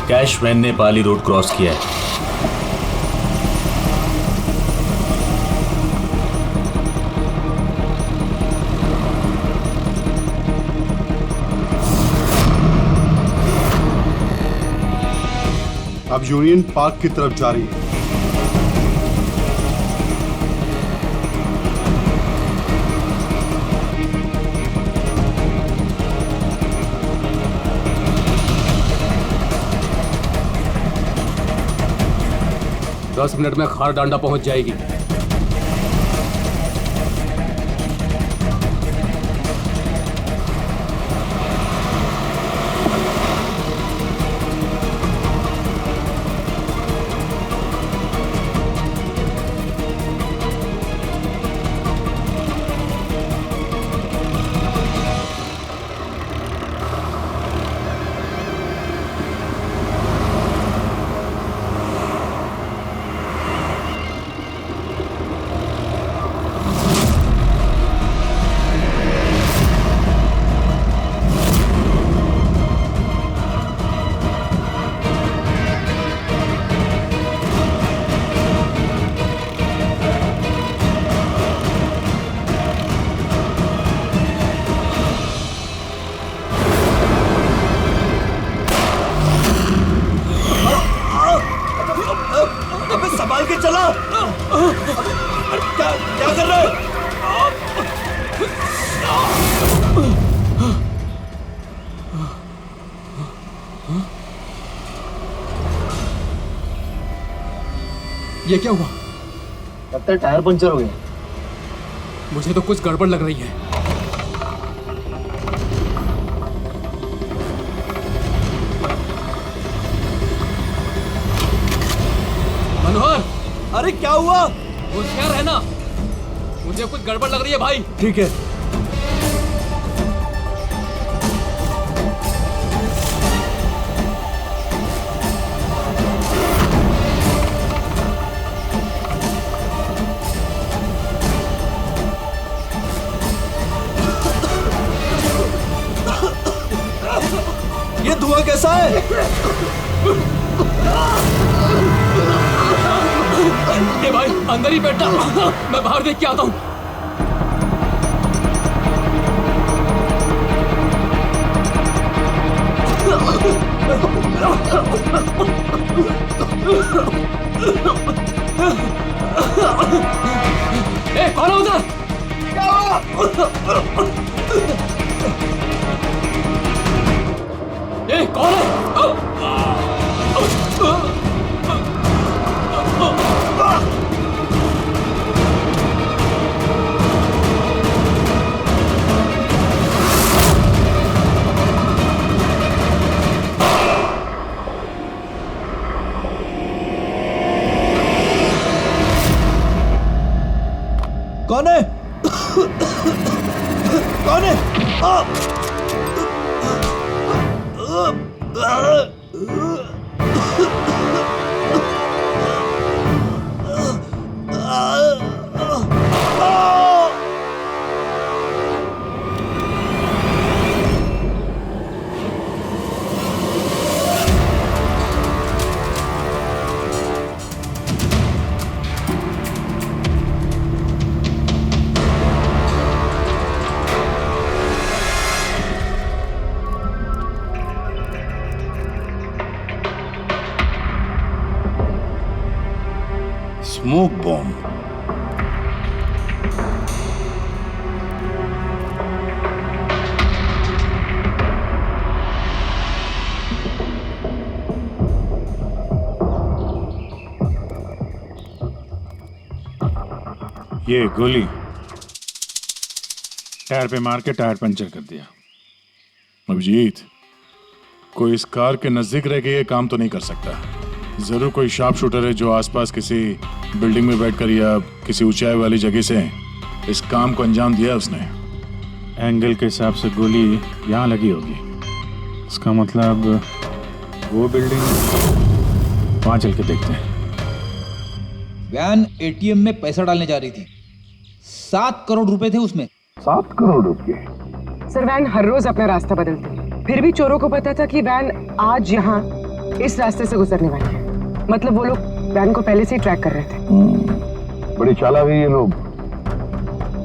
Cash van ने पाली road cross किया है। अब यूनियन पार्क की तरफ जा रही है। दस मिनट में खार डांडा पहुंच जाएगी। संभाल के चला। क्या क्या कर रहे हो? ये क्या हुआ? लगता है टायर पंचर हो गया। मुझे तो कुछ गड़बड़ लग रही है। मनोहर, अरे क्या हुआ? होशियार रहना, मुझे कुछ गड़बड़ लग रही है भाई। ठीक है। ये धुआं कैसा है? ये भाई अंदर ही बैठा, मैं बाहर देख के आता हूँ। ए, कौन है उधर? ए, कौन है? कौन है? कौन है? Smoke bomb. ये गोली टायर पे मार के टायर पंचर कर दिया। अभिजीत, कोई इस कार के नजदीक रह के ये काम तो नहीं कर सकता। जरूर कोई शार्प शूटर है जो आसपास किसी बिल्डिंग में बैठकर या किसी ऊंचाई वाली जगह से इस काम को अंजाम दिया उसने। एंगल के हिसाब से गोली यहाँ लगी होगी। इसका मतलब वो बिल्डिंग, वहां चल के देखते हैं। वैन एटीएम में पैसा डालने जा रही थी। 7 करोड़ रुपए थे उसमें। 7 करोड़ रुपए? सर, वैन हर रोज अपना रास्ता बदलती है, फिर भी चोरों को पता था कि वैन आज यहाँ इस रास्ते से गुजरने वाली है। मतलब वो लोग वैन को पहले से ही ट्रैक कर रहे थे। बड़ी चालाक है ये लोग,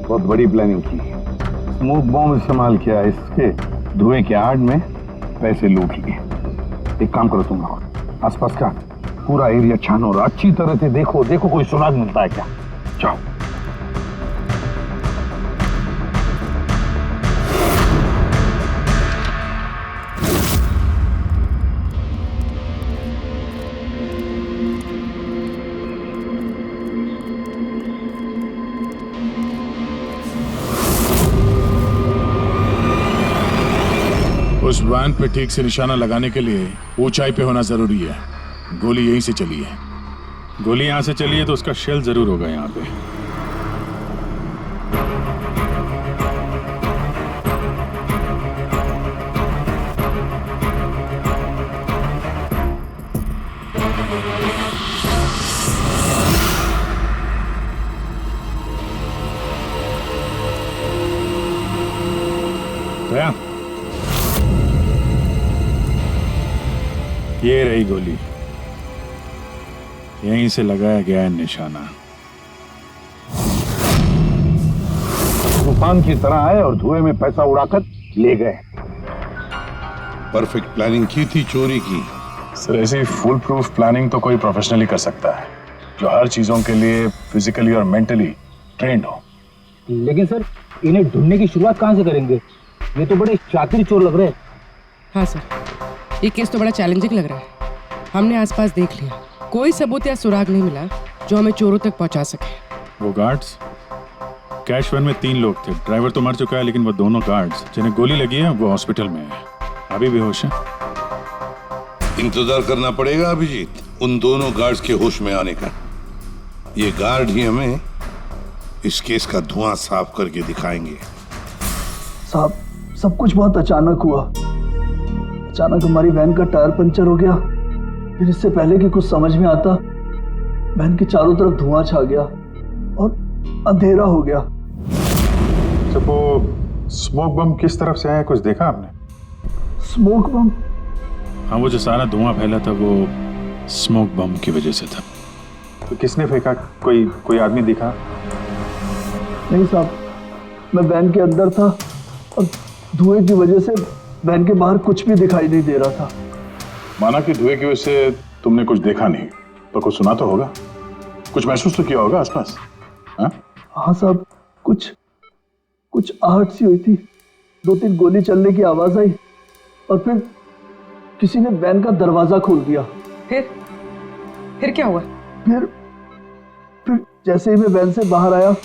बहुत बड़ी प्लानिंग की। स्मोक बॉम्ब इस्तेमाल किया, इसके धुएं के आड़ में पैसे लूट लिए। एक काम करो तुम लोग, आसपास का पूरा एरिया छानो और अच्छी तरह से देखो कोई सुराग मिलता है क्या। जाओ। उस वैन पे ठीक से निशाना लगाने के लिए ऊंचाई पे होना जरूरी है। गोली यहीं से चली है। गोली यहाँ से चली है तो उसका शेल जरूर होगा यहाँ पे। दया, ये रही गोली, यहीं से लगाया गया है निशाना। तूफान की तरह आए और धुएं में पैसा उड़ाकर ले गए। परफेक्ट प्लानिंग की थी चोरी की। सर, ऐसी फुल प्रूफ प्लानिंग तो कोई प्रोफेशनली कर सकता है, जो हर चीजों के लिए फिजिकली और मेंटली ट्रेंड हो। लेकिन सर, इन्हें ढूंढने की शुरुआत कहाँ से करेंगे? ये तो बड़े शातिर चोर लग रहे हैं। हाँ सर, ये केस तो बड़ा चैलेंजिंग लग रहा है। हमने आसपास देख लिया, कोई सबूत या सुराग नहीं मिला जो हमें चोरों तक पहुंचा सके। वो गार्ड्स, कैश वैन में 3 लोग थे। ड्राइवर तो मर चुका है, लेकिन वो दोनों गार्ड्स जिन्हें गोली लगी है वो हॉस्पिटल में है, अभी बेहोश है। इंतजार करना पड़ेगा अभिजीत, उन दोनों गार्ड्स के होश में आने का। ये गार्ड ही हमें इस केस का धुआं साफ करके दिखाएंगे। साहब, सब कुछ बहुत अचानक हुआ। अचानक हमारी वैन का टायर पंचर हो गया, फिर इससे पहले कि कुछ समझ में आता, वैन के चारों तरफ धुआं छा गया और अंधेरा हो गया। तो वो स्मोक बम किस तरफ से आया, कुछ देखा आपने? स्मोक बम? हाँ, वो जो सारा धुआं फैला था वो स्मोक बम की वजह से था। तो किसने फेंका? कोई आदमी दिखा? नहीं साहब, मैं वैन के अंदर था और धुएं की वजह से वैन के बाहर कुछ भी दिखाई नहीं दे रहा था। माना कि धुएं की वजह से तुमने कुछ देखा नहीं, तो कुछ सुना तो होगा, कुछ महसूस तो किया होगा आसपास? हाँ साहब, कुछ आहट सी हुई थी, 2-3 गोली चलने की आवाज आई और फिर किसी ने वैन का दरवाजा खोल दिया। फिर क्या हुआ? फिर जैसे ही मैं वैन से बाहर आया,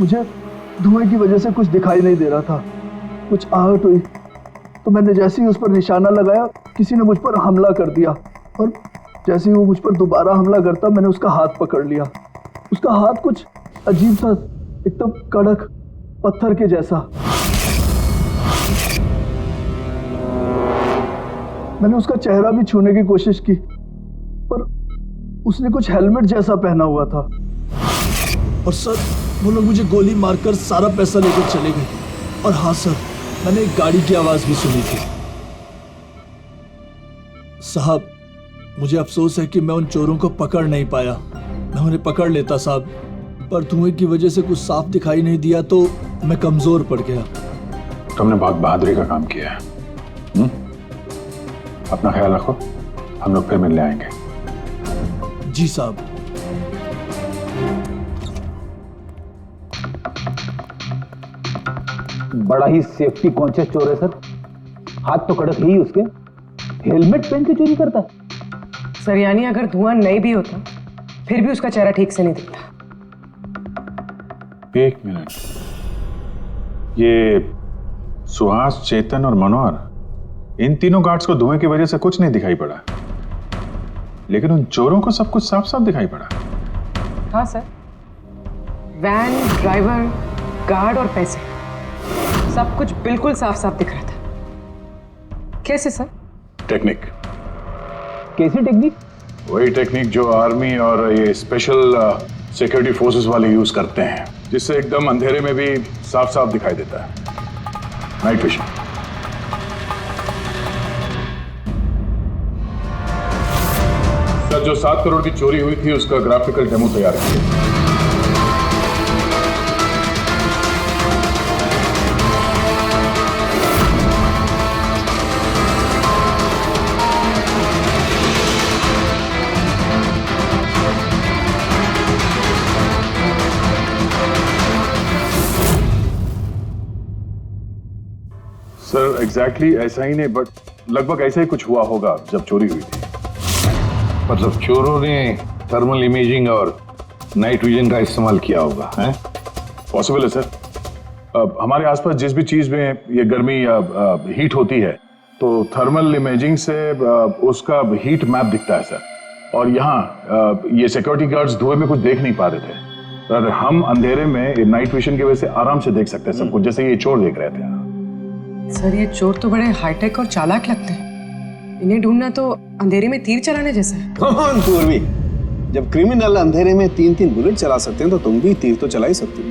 मुझे धुएं की वजह से कुछ दिखाई नहीं दे रहा था। कुछ आहट हुई तो मैंने जैसे ही उस पर निशाना लगाया, किसी ने मुझ पर हमला कर दिया और जैसे ही वो मुझ पर दोबारा हमला करता, मैंने उसका हाथ पकड़ लिया। उसका हाथ कुछ अजीब सा, एकदम कड़क पत्थर के जैसा। मैंने उसका चेहरा भी छूने की कोशिश की, पर उसने कुछ हेलमेट जैसा पहना हुआ था। और सर, वो लोग मुझे गोली मारकर सारा पैसा लेकर चले गए। और हाँ सर, मैंने एक गाड़ी की आवाज भी सुनी थी। साहब, मुझे अफसोस है कि मैं उन चोरों को पकड़ नहीं पाया। मैं उन्हें पकड़ लेता साहब, पर धुएं की वजह से कुछ साफ दिखाई नहीं दिया तो मैं कमजोर पड़ गया। तुमने बहुत बहादुरी का काम किया है। अपना ख्याल रखो, हम लोग फिर मिलने आएंगे। जी साहब। बड़ा ही सेफ्टी कॉन्शियस चोर है सर। हाथ तो कड़क है ही उसके, हेलमेट पहन के चोरी करता है। सर, यानी अगर धुआं नहीं भी होता फिर भी उसका चेहरा ठीक से नहीं दिखता। 1 मिनट, ये सुहास, चेतन और मनोहर, इन तीनों गार्ड्स को धुएं की वजह से कुछ नहीं दिखाई पड़ा, लेकिन उन चोरों को सब कुछ साफ साफ दिखाई पड़ा। हाँ सर, वैन, ड्राइवर, गार्ड और पैसे, सब कुछ बिल्कुल साफ साफ दिख रहा था। कैसे सर? टेक्निक। कैसी टेक्निक? वही टेक्निक जो आर्मी और ये स्पेशल सिक्योरिटी फोर्सेस वाले यूज करते हैं, जिससे एकदम अंधेरे में भी साफ साफ दिखाई देता है। Night vision. जो 7 करोड़ की चोरी हुई थी उसका ग्राफिकल डेमो तैयार किया। सर एग्जैक्टली ऐसा ही नहीं, बट लगभग ऐसा ही कुछ हुआ होगा जब चोरी हुई थी। मतलब चोरों ने थर्मल इमेजिंग और नाइट विजन का इस्तेमाल किया होगा, हैं? पॉसिबल है सर। हमारे आसपास जिस भी चीज में ये गर्मी या हीट होती है तो थर्मल इमेजिंग से उसका हीट मैप दिखता है सर। और यहाँ ये सिक्योरिटी गार्ड्स धुएं में कुछ देख नहीं पा रहे थे, पर हम अंधेरे में नाइट विजन की वजह से आराम से देख सकते हैं सब कुछ, जैसे ये चोर देख रहे थे। सर ये चोर तो बड़े हाईटेक और चालाक लगते हैं। इन्हें ढूंढना तो अंधेरे में तीर चलाने जैसा है। कौन पूर्वी, जब क्रिमिनल अंधेरे में 3-3 बुलेट चला सकते हैं तो तुम भी तीर तो चला ही सकती हो।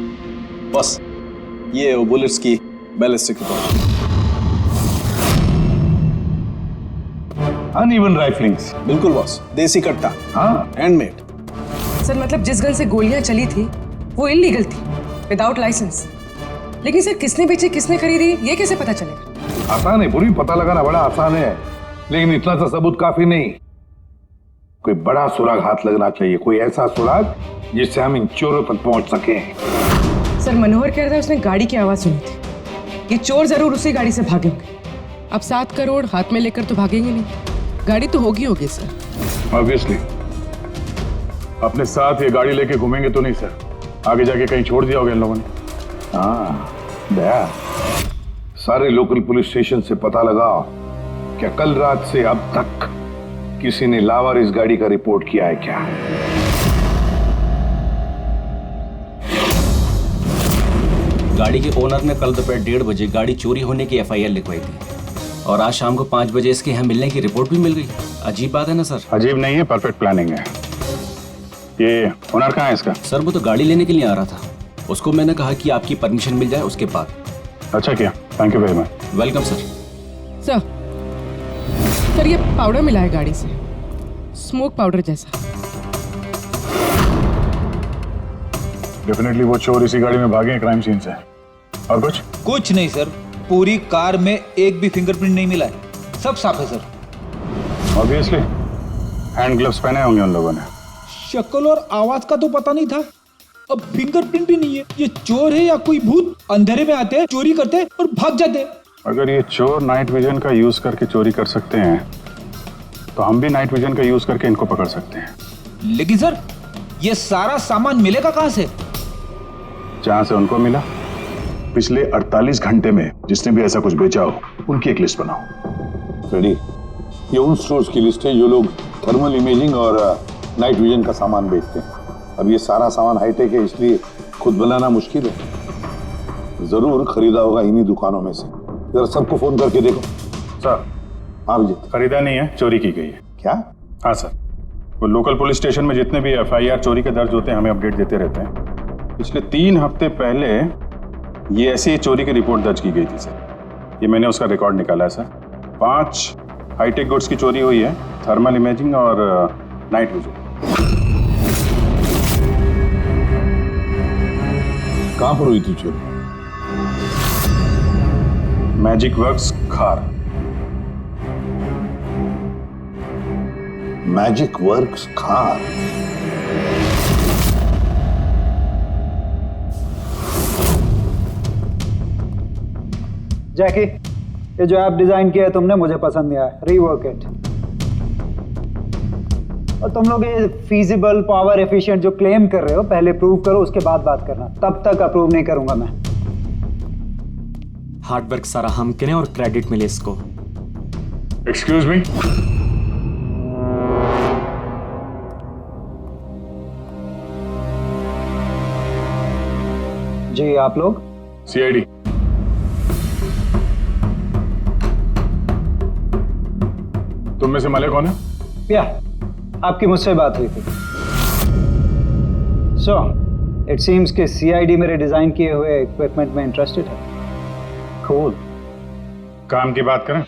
बस ये वो बुलेट्स की बैलिस्टिक रिपोर्ट। अनइवन राइफलिंग्स। बिल्कुल बॉस, देसी कट्टा। हाँ, हैंडमेड। सर मतलब जिस गन से गोलियां चली थी वो इलीगल थी, विदाउट लाइसेंस। लेकिन सर किसने बेची, किसने खरीदी, ये कैसे पता चलेगा? आसान है पूरी, पता लगाना बड़ा आसान है, लेकिन इतना सा सबूत काफी नहीं। कोई बड़ा सुराग हाथ लगना चाहिए, कोई ऐसा सुराग जिससे हम इन चोरों तक पहुंच सके। सर मनोहर कह रहा था उसने गाड़ी की आवाज सुनी थी। ये चोर जरूर उसी गाड़ी से भागे होंगे। अब 7 करोड़ हाथ में लेकर तो भागेंगे नहीं, गाड़ी तो होगी सर। ऑब्वियसली अपने साथ ये गाड़ी लेके घूमेंगे तो नहीं सर, आगे जाके कहीं छोड़ दिया होगा इन लोगों ने। हाँ दया, सारे लोकल पुलिस स्टेशन से पता लगाओ क्या कल रात से अब तक किसी ने लावारिस गाड़ी का रिपोर्ट किया है क्या? गाड़ी के ओनर ने कल दोपहर 1:30 बजे गाड़ी चोरी होने की FIR लिखवाई थी और आज शाम को 5 बजे इसके यहाँ मिलने की रिपोर्ट भी मिल गई। अजीब बात है ना सर? अजीब नहीं है, परफेक्ट प्लानिंग है। ये ओनर कहाँ है इसका? सर वो तो गाड़ी लेने के लिए आ रहा था, उसको मैंने कहा कि आपकी परमिशन मिल जाए उसके बाद। अच्छा किया, thank you very much. Welcome sir. Sir ये पाउडर मिला है गाड़ी से, स्मोक पाउडर जैसा। डेफिनेटली वो चोर इसी गाड़ी में भागे हैं क्राइम सीन से। और कुछ नहीं सर, पूरी कार में एक भी फिंगरप्रिंट नहीं मिला है, सब साफ है सर। ऑब्वियसली हैंड ग्लव्स पहने होंगे उन लोगों ने। शक्ल और आवाज का तो पता नहीं था, अब फिंगरप्रिंट भी नहीं है। ये चोर है या कोई भूत? अंधेरे में आते हैं, चोरी करते हैं और भाग जाते हैं। अगर ये चोर नाइट विजन का यूज करके चोरी कर सकते हैं तो हम भी नाइट विजन का यूज करके इनको पकड़ सकते हैं। लेकिन सर ये सारा सामान मिलेगा कहाँ से? जहां से उनको मिला। पिछले 48 घंटे में जिसने भी ऐसा कुछ बेचा हो उनकी एक लिस्ट बनाओ। रेडी? ये उन स्टोर्स की लिस्ट है जो लोग थर्मल इमेजिंग और नाइट विजन का सामान बेचते हैं। अब ये सारा सामान हाईटेक है, इसलिए खुद बनाना मुश्किल है। जरूर खरीदा होगा इन्हीं दुकानों में से। जरा सबको फोन करके देखो। सर हाँ विजय। खरीदा नहीं है, चोरी की गई है। क्या? हाँ सर, वो लोकल पुलिस स्टेशन में जितने भी FIR चोरी के दर्ज होते हैं हमें अपडेट देते रहते हैं। पिछले 3 हफ्ते पहले ये ऐसी चोरी की रिपोर्ट दर्ज की गई थी सर। ये मैंने उसका रिकॉर्ड निकाला है सर। 5 हाईटेक गुड्स की चोरी हुई है, थर्मल इमेजिंग और नाइट विजन। कहां पर हुई थी चोरी? मैजिक वर्क्स खार। मैजिक वर्क्स खार। जैकी, ये जो ऐप डिजाइन किया है तुमने मुझे पसंद नहीं आया, रीवर्क इट। और तुम लोग ये फीजिबल, पावर एफिशिएंट जो क्लेम कर रहे हो पहले प्रूव करो, उसके बाद बात करना। तब तक अप्रूव नहीं करूंगा मैं। हार्ड वर्क सारा हम करें और क्रेडिट मिले इसको। Excuse me. जी आप लोग? CID। तुम में से मले कौन है? या आपकी मुझसे बात हुई थी। सो इट सीम्स कि CID मेरे डिजाइन किए हुए इक्विपमेंट में इंटरेस्टेड है। कूल। काम की बात करें।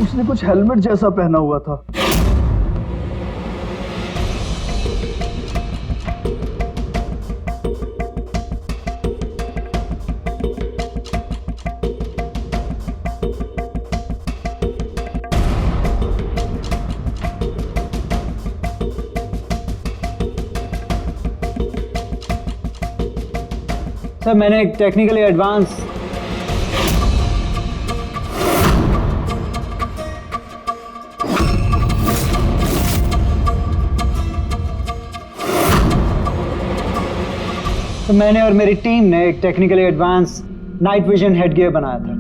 उसने कुछ हेलमेट जैसा पहना हुआ था। सर मैंने एक टेक्निकली एडवांस मैंने और मेरी टीम ने एक technically advance night vision headgear बनाया था।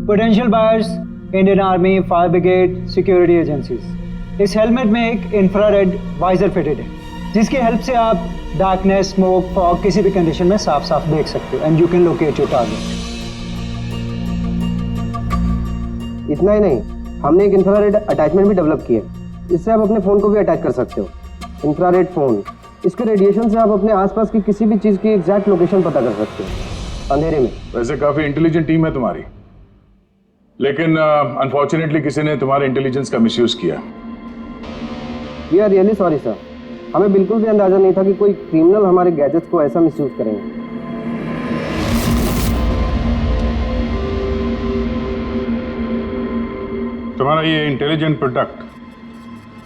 Potential buyers Indian army, fire brigade, security agencies. इस हेलमेट में एक इंफ्रारेड वाइजर फिटेड है जिसकी हेल्प से आप डार्कनेस, स्मोक, फॉग किसी भी कंडीशन में साफ साफ देख सकते हो and you can locate your target. इतना ही नहीं, हमने एक इंफ्रारेड अटैचमेंट भी डेवलप किया है। इससे आप अपने फ़ोन को भी अटैच कर सकते हो। इंफ्रारेड फ़ोन, इसके रेडिएशन से आप अपने आसपास की किसी भी चीज़ की एग्जैक्ट लोकेशन पता कर सकते हो अंधेरे में। वैसे काफी इंटेलिजेंट टीम है तुम्हारी, लेकिन अनफॉर्चुनेटली किसी ने तुम्हारे इंटेलिजेंस का मिसयूज किया। We are really sorry sir, हमें बिल्कुल भी अंदाजा नहीं था कि कोई क्रिमिनल हमारे गैजेट्स को ऐसा मिसयूज करेंगे। तुम्हारा ये इंटेलिजेंट प्रोडक्ट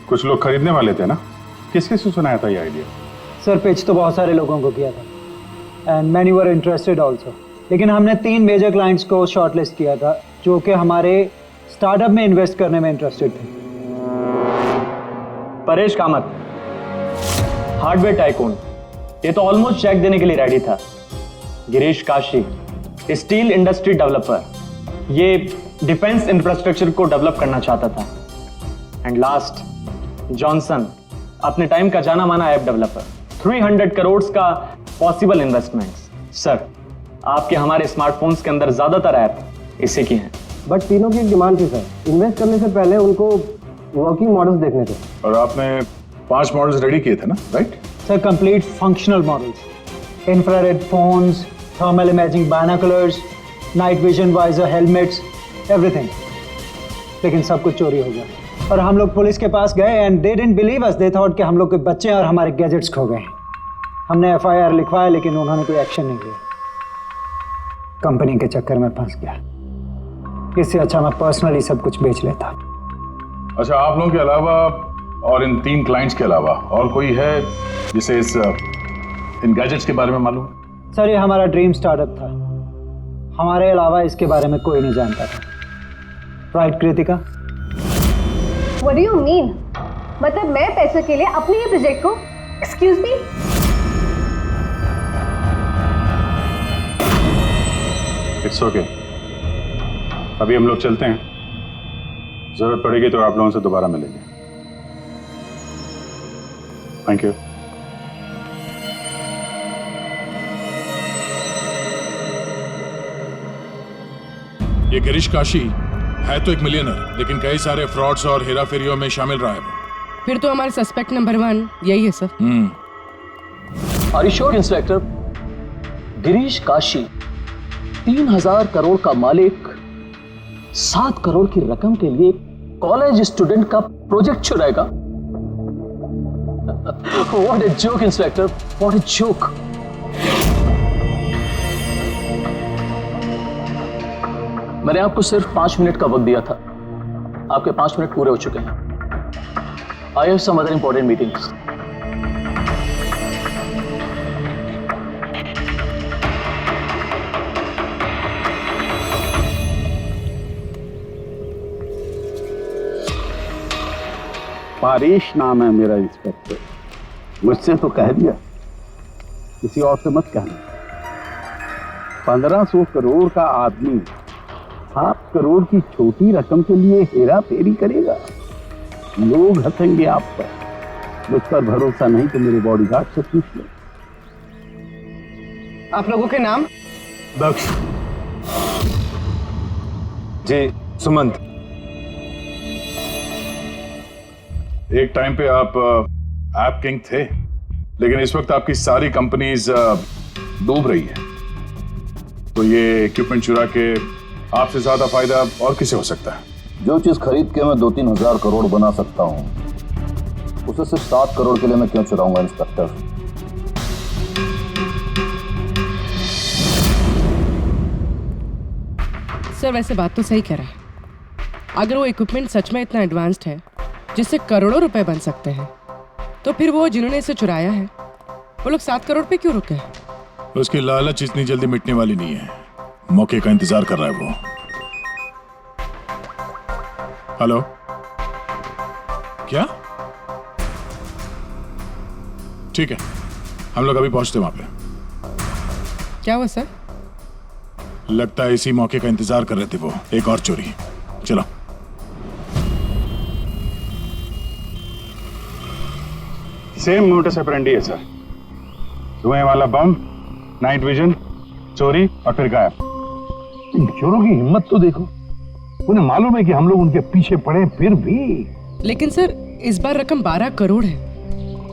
कुछ लोग खरीदने वाले थे ना? किसके से सुनाया था ये आइडिया? सर पिच तो बहुत सारे लोगों को किया था and many were interested also, लेकिन हमने 3 मेजर क्लाइंट्स को शॉर्टलिस्ट किया था जो कि हमारे स्टार्टअप में इन्वेस्ट करने में इंटरेस्टेड थे। परेश कामत, हार्डवेयर टाइकून, ये तो ऑलमोस्ट चेक देने के लिए रेडी था। Girish Kashi, steel industry developer, ये डिफेंस इंफ्रास्ट्रक्चर को डेवलप करना चाहता था। एंड लास्ट जॉनसन, अपने टाइम का जाना माना ऐप डेवलपर, 300 करोड़ का पॉसिबल इन्वेस्टमेंट्स। सर आपके हमारे स्मार्टफोन्स के अंदर ज्यादातर ऐप इसी की हैं। बट तीनों की एक डिमांड थी सर, इन्वेस्ट करने से पहले उनको वर्किंग मॉडल्स देखने थे। और आपने 5 मॉडल्स रेडी किए थे ना, right? Sir complete functional models, infrared phones, thermal imaging binoculars, night vision visor helmets, everything. लेकिन सब कुछ चोरी हो गया और हम लोग पुलिस के पास गए and they didn't believe us, they thought कि हम लोग के बच्चे और हमारे गैजेट्स खो गए। हमने FIR लिखवाया लेकिन उन्होंने कोई एक्शन नहीं लिया। कंपनी के चक्कर में फंस गया। इससे अच्छा मैं पर्सनली सब कुछ बेच लेता। अच्छा, आप लोगों के अलावा और इन 3 क्लाइंट्स के अलावा और कोई है जिसे इन गैजेट्स के बारे में मालूम? सर ये हमारा ड्रीम स्टार्टअप था, हमारे अलावा इसके बारे में कोई नहीं जानता था। Right Kritika? What do you mean? मतलब मैं पैसों के लिए अपने ही प्रोजेक्ट को, एक्सक्यूज मी? इट्स ओके, अभी हम लोग चलते हैं। जरूरत पड़ेगी तो आप लोगों से दोबारा मिलेंगे। Thank you. ये गिरीश काशी है तो एक मिलियनर, लेकिन कई सारे फ्रॉड्स और हेराफेरियों में शामिल रहा है वो। फिर तो हमारे सस्पेक्ट नंबर 1 यही है sir. Are you sure inspector? Girish Kashi 3000 crore का मालिक 7 करोड़ की रकम के लिए कॉलेज स्टूडेंट का प्रोजेक्ट चुराएगा? What a joke inspector, what a joke. मैंने आपको सिर्फ 5 मिनट का वक्त दिया था, आपके 5 मिनट पूरे हो चुके हैं। I have some other important meetings. Paresh नाम है मेरा इंस्पेक्टर। मुझसे तो कह दिया, किसी और से मत कहना। 1500 करोड़ का आदमी 7 करोड़ की छोटी रकम के लिए हेरा फेरी करेगा? लोग हंसेंगे आप पर। मुझ पर भरोसा नहीं तो मेरे बॉडीगार्ड से पूछ लो। आप लोगों के नाम? दक्ष जी, सुमंत। एक टाइम पे आप ऐप किंग थे, लेकिन इस वक्त आपकी सारी कंपनीज डूब रही है। तो ये इक्विपमेंट चुरा के आपसे ज्यादा फायदा और किसे हो सकता है? जो चीज खरीद के मैं 2-3 हजार करोड़ बना सकता हूँ, उसे सिर्फ 7 करोड़ के लिए मैं क्यों चुराऊंगा इंस्पेक्टर? सर वैसे बात तो सही कह रहा है। अगर वो इक्विपमेंट सच में इतना एडवांस्ड है जिससे करोड़ों रुपए बन सकते हैं, तो फिर वो जिन्होंने इसे चुराया है वो लोग 7 करोड़ पे क्यों रुके? उसकी लालच इतनी जल्दी मिटने वाली नहीं है। मौके का इंतजार कर रहा है वो। हेलो, क्या? ठीक है, हम लोग अभी पहुंचते वहां पे। क्या हुआ सर? लगता है इसी मौके का इंतजार कर रहे थे वो। एक और चोरी। चलो। सेम मोटस ऑपरेंडी है सर। धुएं वाला बम, नाइट विजन, चोरी और फिर गायब। इन चोरों की हिम्मत तो देखो। उन्हें मालूम है कि हम लोग उनके पीछे पड़े, फिर भी। लेकिन सर इस बार रकम 12 करोड़ है।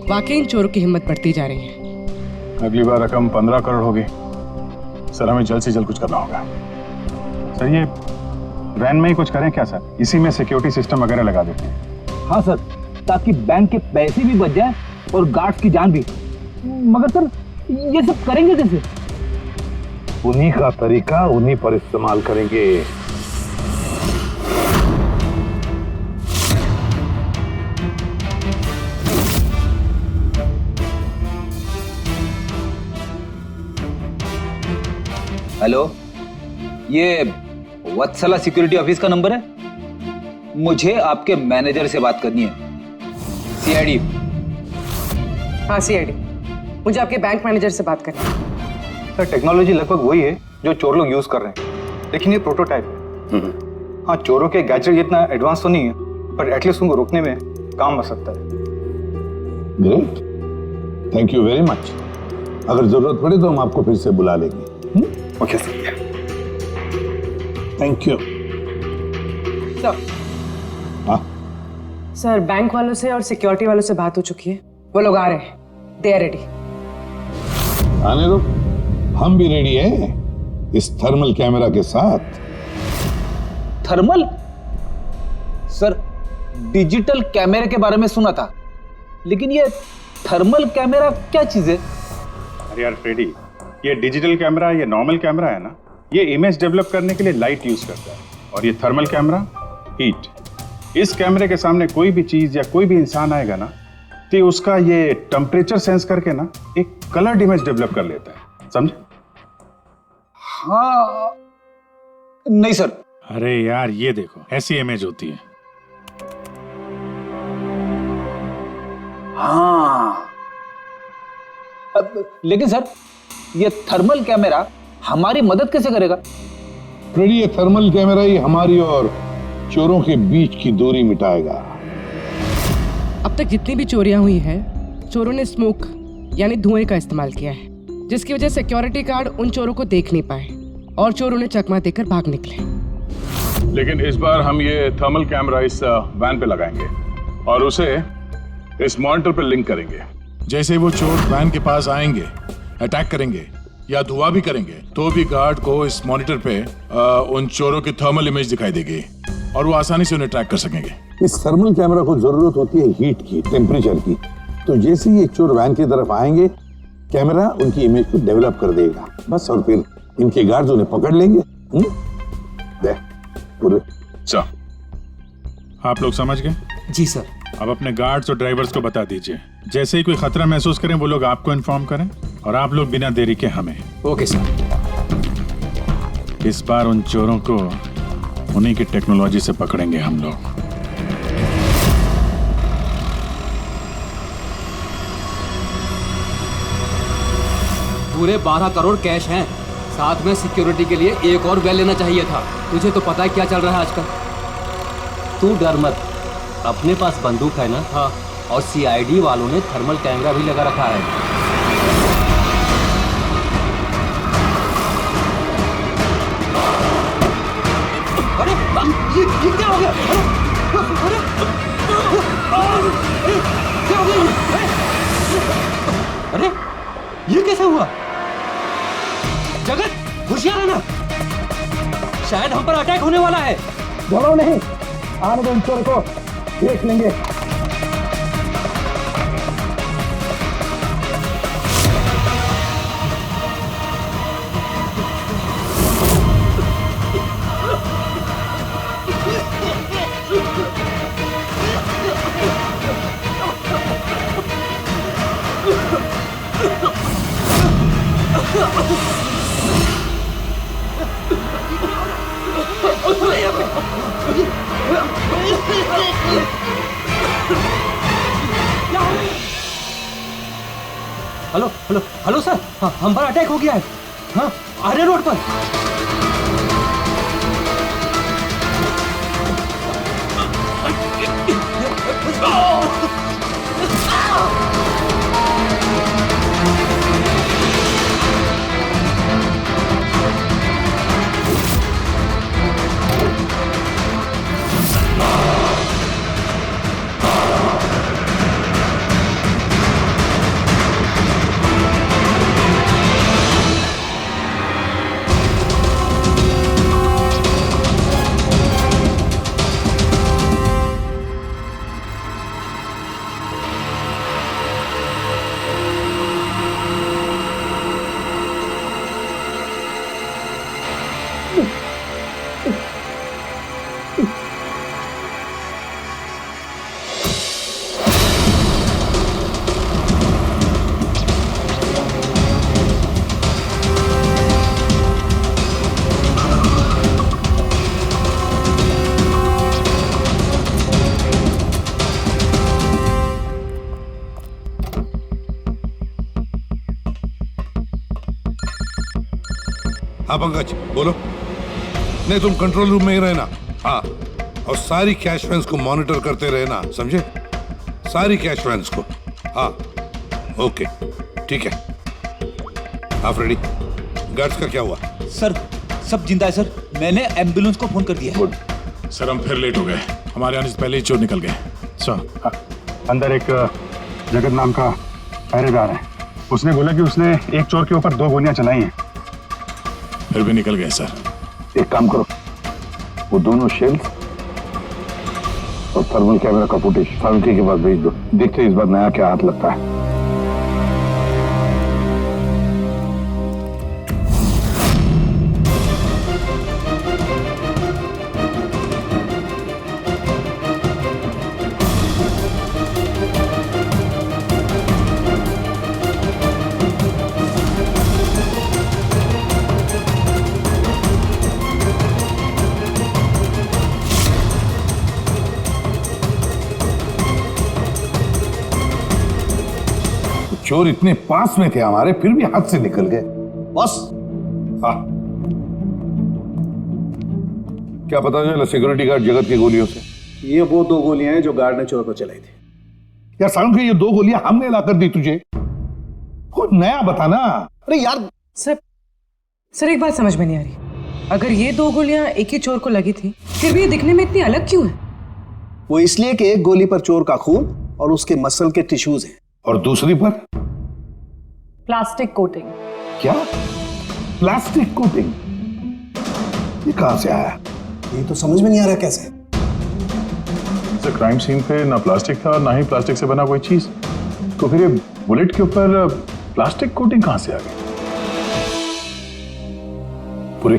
वाकई इन चोरों की हिम्मत बढ़ती जा रही है। अगली बार रकम 15 करोड़ होगी। सर हमें जल्द से जल्द कुछ करना होगा। सर ये वैन में ही कुछ करें क्या सर? इसी में सिक्योरिटी सिस्टम वगैरह लगा देते हैं। हाँ सर, ताकि बैंक के पैसे भी बच जाए और गार्ड्स की जान भी। मगर सर ये सब करेंगे कैसे? उन्हीं का तरीका उन्हीं पर इस्तेमाल करेंगे। हेलो, ये वत्सला सिक्योरिटी ऑफिस का नंबर है? मुझे आपके मैनेजर से बात करनी है। सीआईडी। हाँ सीआईडी, मुझे आपके बैंक मैनेजर से बात करनी है। सर टेक्नोलॉजी लगभग वही है जो चोर लोग यूज कर रहे हैं, लेकिन ये प्रोटोटाइप है। हाँ, चोरों के गैजेट जितना एडवांस तो नहीं है, पर एटलीस्ट उनको रोकने में काम आ सकता है। Great, thank you very much. अगर जरूरत पड़े तो हम आपको फिर से बुला लेंगे। Okay sir, thank you. Sir bank वालों से और सिक्योरिटी वालों से बात हो चुकी है। वो लोग आ रहे हैं। They are ready. आने दो, हम भी रेडी हैं इस थर्मल कैमरा के साथ। थर्मल? सर डिजिटल कैमरे के बारे में सुना था, लेकिन ये थर्मल कैमरा क्या चीज है? अरे यार फ्रेडी, ये डिजिटल कैमरा, ये नॉर्मल कैमरा है ना, ये इमेज डेवलप करने के लिए लाइट यूज करता है, और ये थर्मल कैमरा हीट। इस कैमरे के सामने कोई भी चीज या कोई भी इंसान आएगा ना, तो उसका ये टेम्परेचर सेंस करके ना एक कलर्ड इमेज डेवलप कर लेता है, समझे? हाँ नहीं सर। अरे यार ये देखो, ऐसी इमेज होती है। हाँ लेकिन सर ये थर्मल कैमरा हमारी मदद कैसे करेगा? फ्रेडी, ये थर्मल कैमरा ही हमारी और चोरों के बीच की दूरी मिटाएगा। अब तक जितनी भी चोरियां हुई हैं, चोरों ने स्मोक यानी धुएं का इस्तेमाल किया है, जिसकी वजह से सिक्योरिटी गार्ड उन चोरों को देख नहीं पाए और चोर उन्हें चकमा देकर भाग निकले। लेकिन इस बार हम ये थर्मल कैमरा इस वैन पे लगाएंगे और उसे इस मॉनिटर पे लिंक करेंगे। जैसे वो चोर वैन के पास आएंगे, अटैक करेंगे या धुआं भी करेंगे, तो भी गार्ड को इस मॉनिटर पे उन चोरों की थर्मल इमेज दिखाई देगी और वो आसानी से उन्हें ट्रैक कर सकेंगे। इस थर्मल कैमरा को जरूरत होती है हीट की, टेम्परेचर की। तो जैसे ही ये चोर वैन की तरफ आएंगे, कैमरा उनकी इमेज को डेवलप कर देगा बस, और फिर इनके गार्ड्स उन्हें पकड़ लेंगे। पूरे आप लोग समझ गए? जी सर। अब अपने गार्ड्स और ड्राइवर्स को बता दीजिए, जैसे ही कोई खतरा महसूस करें वो लोग आपको इन्फॉर्म करें, और आप लोग बिना देरी के हमें। Okay sir. इस बार उन चोरों को उन्हीं की टेक्नोलॉजी से पकड़ेंगे हम लोग। पूरे 12 करोड़ कैश हैं, साथ में सिक्योरिटी के लिए एक और वैन लेना चाहिए था। तुझे तो पता है क्या चल रहा है आजकल। तू डर मत, अपने पास बंदूक है ना? हाँ। और सीआईडी वालों ने थर्मल कैमरा भी लगा रखा है। अरे ये क्या हो गया? अरे क्या हो गया? अरे ये कैसे हुआ? जगत होशियार रहना, शायद हम पर अटैक होने वाला है। डरो नहीं, आने दो इन चोर को, देख लेंगे। हेलो हेलो हेलो सर, हाँ, हम पर अटैक हो गया है। हाँ, आर्य रोड पर। हाँ पंकज बोलो। नहीं तुम कंट्रोल रूम में ही रहना। हाँ, और सारी कैश वैन्स को मॉनिटर करते रहना, समझे? सारी कैश वैन्स को। हाँ ओके ठीक है। आप रेडी? गार्ड्स का क्या हुआ? सर सब जिंदा है सर, मैंने एम्बुलेंस को फोन कर दिया। गुड सर, हम फिर लेट हो गए। हमारे आने से पहले ही चोर निकल गए। सर अंदर एक जगत नाम का पहरेदार है, उसने बोला कि उसने एक चोर के ऊपर 2 गोलियां चलाई हैं। फिर भी निकल गए सर। एक काम करो, वो दोनों शेल्स और थर्मल कैमरा का फुटेज फारूकी के पास भेज दो। देखते इस बार नया क्या हाथ लगता है। चोर इतने पास में थे हमारे, फिर भी हाथ से निकल गए। बस हाँ, क्या पता चला सिक्योरिटी गार्ड जगत की गोलियों से? ये वो 2 गोलियां हैं जो गार्ड ने चोर को चलाई थी। यार सारुण, ये 2 गोलियां हमने लाकर दी तुझे, कुछ नया बताना। अरे यार सर एक बात समझ में नहीं आ रही। अगर ये 2 गोलियां एक ही चोर को लगी थी, फिर भी ये दिखने में इतनी अलग क्यों है? वो इसलिए कि एक गोली पर चोर का खून और उसके मसल के टिश्यूज हैं, और दूसरी पर प्लास्टिक कोटिंग। क्या? Plastic coating? ये कहां से आया? ये तो समझ में नहीं आ रहा कैसे। क्राइम सीन पे ना प्लास्टिक था, ना ही प्लास्टिक से बना कोई चीज, तो फिर ये बुलेट के ऊपर प्लास्टिक कोटिंग कहां से आ गई? पूरी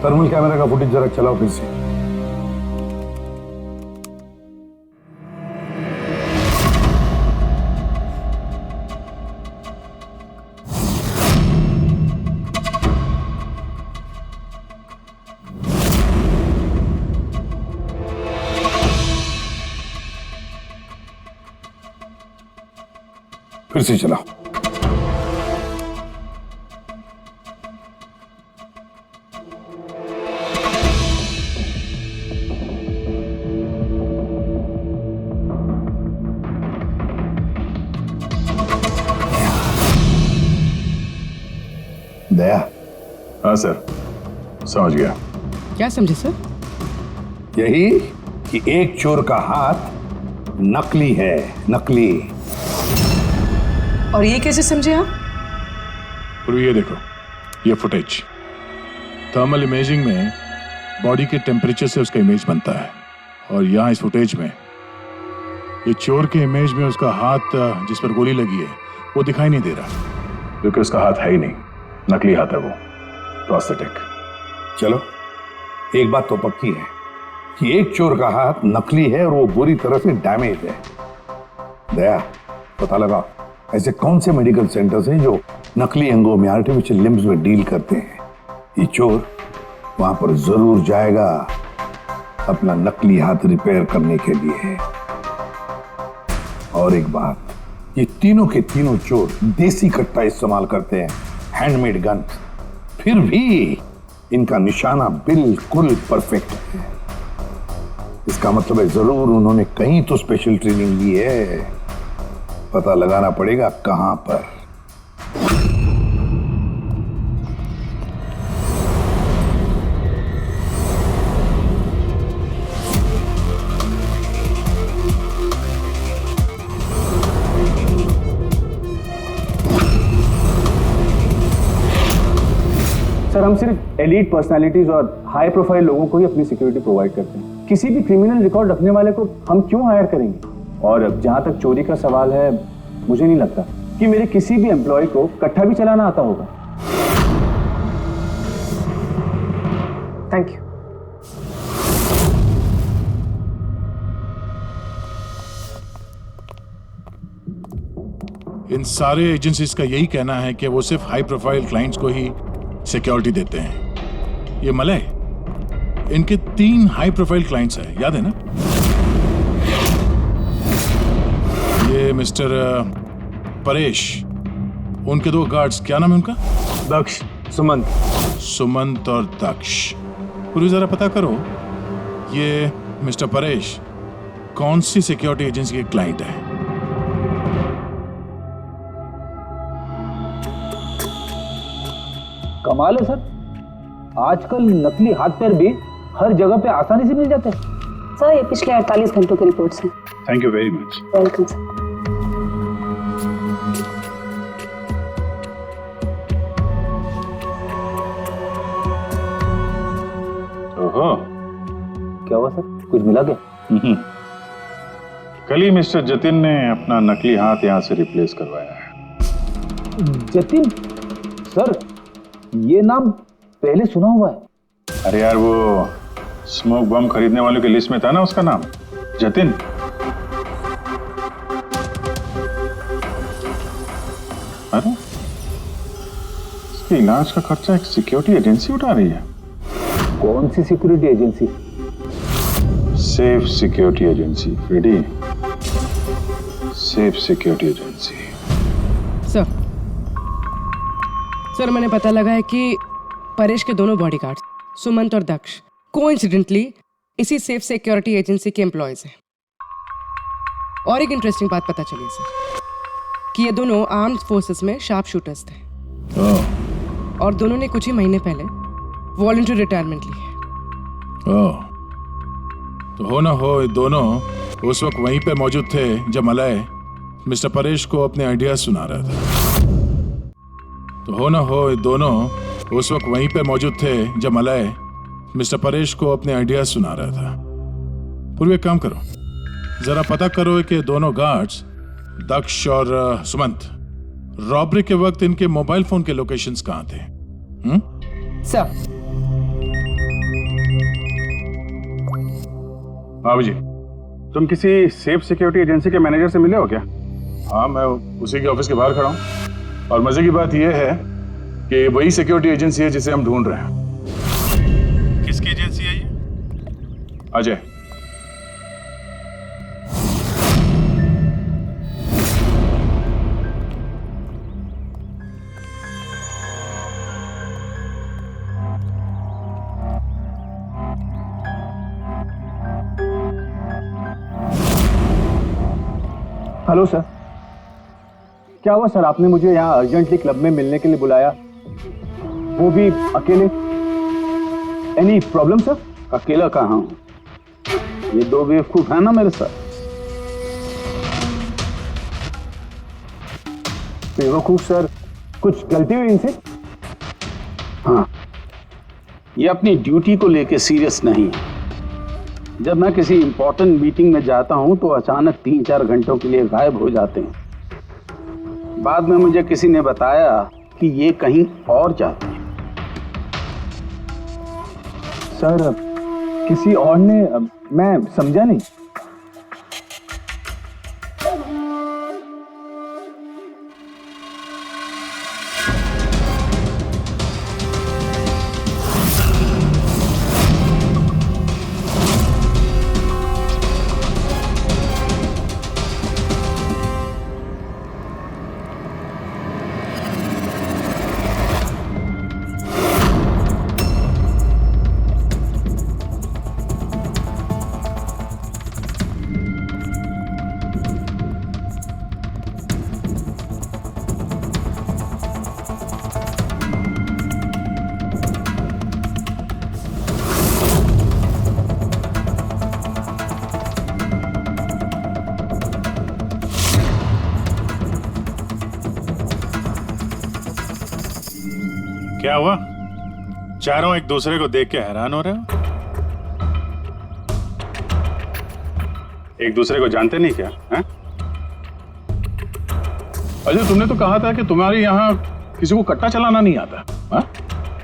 थर्मल कैमरा का फुटेज जरा चलाओ फिर से। फिर से चलाओ। दया। हाँ सर, समझ गया। क्या समझे सर? यही कि एक चोर का हाथ नकली है, नकली। और ये कैसे समझे आप? ये देखो, ये फुटेज थर्मल इमेजिंग में बॉडी के टेम्परेचर से उसका इमेज बनता है, और यहाँ इस फुटेज में ये चोर के इमेज में उसका हाथ जिस पर गोली लगी है वो दिखाई नहीं दे रहा, क्योंकि उसका हाथ है ही नहीं, नकली हाथ है वो, प्रोस्थेटिक। चलो एक बात तो पक्की है कि एक चोर का हाथ नकली है और वो बुरी तरह से डैमेज है। दया, पता लगा ऐसे कौन से मेडिकल सेंटर्स हैं जो नकली अंगों में, आर्टिफिशियल लिम्स में डील करते हैं। ये चोर वहां पर जरूर जाएगा अपना नकली हाथ रिपेयर करने के लिए। और एक बात, ये तीनों के तीनों चोर देसी कट्टा इस्तेमाल करते हैं, हैंडमेड गन, फिर भी इनका निशाना बिल्कुल परफेक्ट है। इसका मतलब है जरूर उन्होंने कहीं तो स्पेशल ट्रेनिंग ली है, पता लगाना पड़ेगा कहां पर। सर, हम सिर्फ एलीट पर्सनालिटीज और हाई प्रोफाइल लोगों को ही अपनी सिक्योरिटी प्रोवाइड करते हैं। किसी भी क्रिमिनल रिकॉर्ड रखने वाले को हम क्यों हायर करेंगे? और जहां तक चोरी का सवाल है, मुझे नहीं लगता कि मेरे किसी भी एम्प्लॉय को कट्टा भी चलाना आता होगा। Thank you. इन सारे एजेंसीज का यही कहना है कि वो सिर्फ हाई प्रोफाइल क्लाइंट्स को ही सिक्योरिटी देते हैं। ये मलय, इनके 3 हाई प्रोफाइल क्लाइंट्स हैं, याद है ना? ये मिस्टर परेश, उनके 2 गार्ड्स, क्या नाम है उनका? दक्ष, सुमंत। सुमंत और दक्ष। पूरी जरा पता करो ये मिस्टर परेश कौन सी सिक्योरिटी एजेंसी के क्लाइंट है। कमाल है सर, आजकल नकली हाथ पैर भी हर जगह पे आसानी से मिल जाते हैं। सर, ये पिछले 48 घंटों की रिपोर्ट्स हैं। Thank you very much. Welcome sir. ओहो, क्या हुआ सर, कुछ मिला क्या? कल ही मिस्टर जतिन ने अपना नकली हाथ यहाँ से रिप्लेस करवाया है। जतिन? सर, ये नाम पहले सुना हुआ है। अरे यार, वो स्मोक बम खरीदने वालों की लिस्ट में था ना उसका नाम, जतिन। अरे, इसके इलाज का खर्चा एक सिक्योरिटी एजेंसी उठा रही है। कौन सी security agency? Safe security agency. Ready? Safe security agency. Sir, मैंने पता लगा है कि परेश के दोनों बॉडीगार्ड्स, सुमंत और दक्ष, कोइंसिडेंटली इसी सेफ सिक्योरिटी एजेंसी के एम्प्लॉयज हैं। और एक इंटरेस्टिंग बात पता चली सर, कि ये दोनों आर्म्ड फोर्सेस में शार्प शूटर्स थे। और दोनों ने कुछ ही महीने पहले वॉलंटरी रिटायरमेंट ली है। तो हो ना हो, ये दोनों उस वक्त वहीं पे मौजूद थे जब मलय मिस्टर परेश को अपने आइडिया सुना रहा था। तो हो ना हो, ये दोनों उस वक्त वहीं पे मौजूद थे जब मलय मिस्टर परेश को अपने आइडिया सुना रहा था। पूर्व एक काम करो, जरा पता करो कि दोनों गार्ड्स दक्ष और सुमंत रॉबरी के वक्त इनके मोबाइल फोन के लोकेशंस कहाँ थे? सर। बाबू जी, तुम किसी सेफ सिक्योरिटी एजेंसी के मैनेजर से मिले हो क्या? हाँ, मैं उसी के ऑफिस के बाहर खड़ा हूँ। और मजे की बात यह है कि वही सिक्योरिटी एजेंसी है जिसे हम ढूंढ रहे हैं। किसकी एजेंसी है ये? अजय। हेलो सर, क्या हुआ सर? आपने मुझे यहाँ अर्जेंटली क्लब में मिलने के लिए बुलाया, वो भी अकेले। Any problem sir? अकेला कहाँ हूँ, ये 2 बेवकूफ है ना मेरे साथ। बेवकूफ सर? कुछ गलती हुई इनसे? हाँ, ये अपनी ड्यूटी को लेके सीरियस नहीं है। जब मैं किसी इंपॉर्टेंट मीटिंग में जाता हूं तो अचानक 3-4 घंटों के लिए गायब हो जाते हैं। बाद में मुझे किसी ने बताया कि ये कहीं और जाते हैं। सर किसी और ने, मैं समझा नहीं। क्या हुआ? चारों एक दूसरे को देख के हैरान हो रहे हो? एक दूसरे को जानते नहीं क्या? हैं? अजय, तुमने तो कहा था कि तुम्हारे यहाँ किसी को कट्टा चलाना नहीं आता, हा?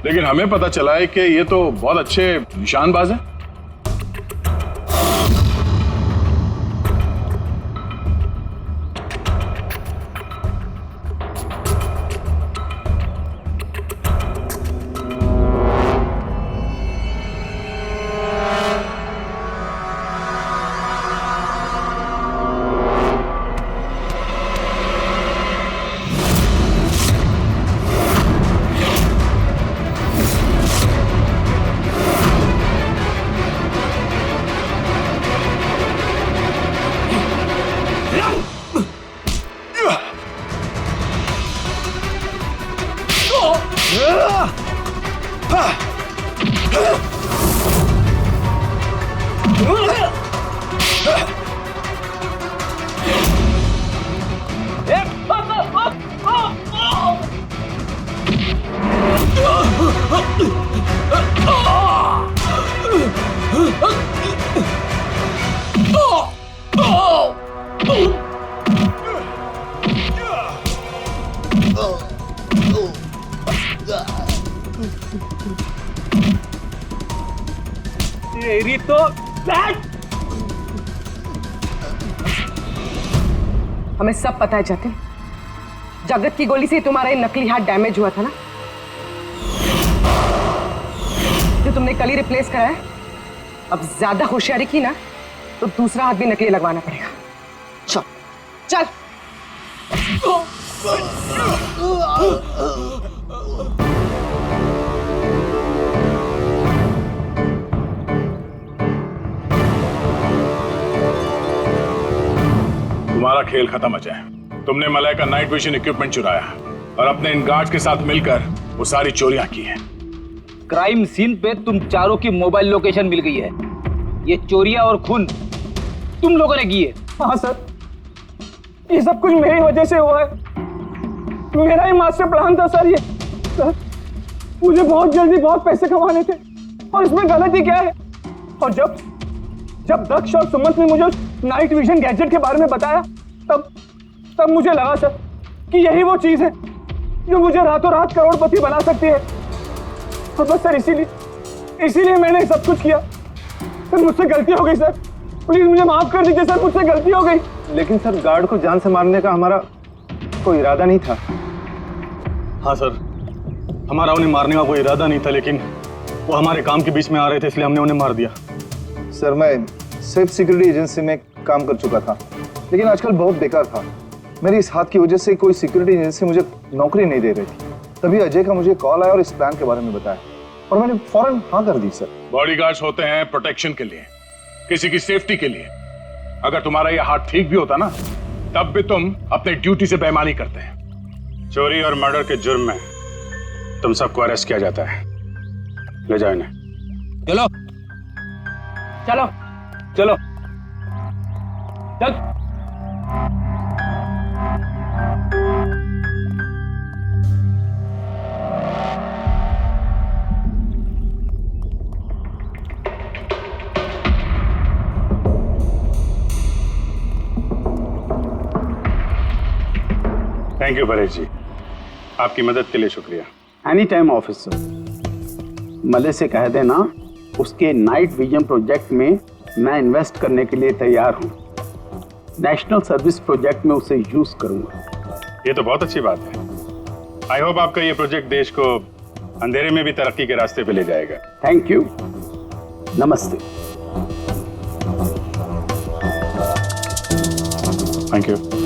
लेकिन हमें पता चला है कि ये तो बहुत अच्छे निशानबाज हैं। तेरी तो हमें सब पता है जतिन, जगत की गोली से तुम्हारा ये नकली हाथ डैमेज हुआ था ना, जो तुमने कल ही रिप्लेस करा है। अब ज्यादा होशियारी की ना तो दूसरा हाथ भी नकली लगवाना पड़ेगा। चल चल। तुम्हारा खेल खत्म अजय। तुमने मलय का नाइट विजन इक्विपमेंट चुराया और अपने इन गार्ड्स के साथ मिलकर वो सारी चोरियां की हैं। क्राइम सीन पे तुम चारों की मोबाइल लोकेशन मिल गई है। ये चोरियां और खून तुम लोगों ने की है। हाँ सर, ये सब कुछ मेरी वजह से हुआ है। मेरा ही मास्टर प्लान था सर। ये सर, मुझे बहुत जल्दी बहुत पैसे कमाने थे और इसमें गलती क्या है? और जब दक्ष और सुमंत ने मुझे नाइट विजन गैजेट के बारे में बताया, तब मुझे लगा सर कि यही वो चीज है जो मुझे रातों रात करोड़पति बना सकती है। और बस सर इसीलिए मैंने सब कुछ किया। सर मुझसे गलती हो गई सर, प्लीज मुझे माफ कर दीजिए सर, मुझसे गलती हो गई। लेकिन सर, गार्ड को जान से मारने का हमारा कोई इरादा नहीं था। हाँ सर, हमारा उन्हें मारने का कोई इरादा नहीं था, लेकिन वो हमारे काम के बीच में आ रहे थे, इसलिए हमने उन्हें मार दिया। सर, मैं सेफ सिक्योरिटी एजेंसी में काम कर चुका था, लेकिन आजकल बहुत बेकार था। मेरी इस हाथ की वजह से कोई सिक्योरिटी एजेंसी मुझे नौकरी नहीं दे रही थी। तभी अजय का मुझे कॉल आया और इस प्लान के बारे में बताया और मैंने फौरन हाँ कर दी। सर, बॉडीगार्ड्स होते हैं प्रोटेक्शन के लिए, किसी की सेफ्टी के लिए। अगर तुम्हारा यह हाथ ठीक भी होता ना, तब भी तुम अपने ड्यूटी से बेईमानी करते हैं। चोरी और मर्डर के जुर्म में तुम सबको अरेस्ट किया जाता है। ले जाओ इन्हें। चलो चलो चलो चल। थैंक यू परेश जी, आपकी मदद के लिए शुक्रिया। Any time officer. मले से कह देना उसके नाइट विजन प्रोजेक्ट में मैं इन्वेस्ट करने के लिए तैयार हूँ। नेशनल सर्विस प्रोजेक्ट में उसे यूज करूँगा। ये तो बहुत अच्छी बात है। आई होप आपका ये प्रोजेक्ट देश को अंधेरे में भी तरक्की के रास्ते पे ले जाएगा। थैंक यू, नमस्ते। Thank you.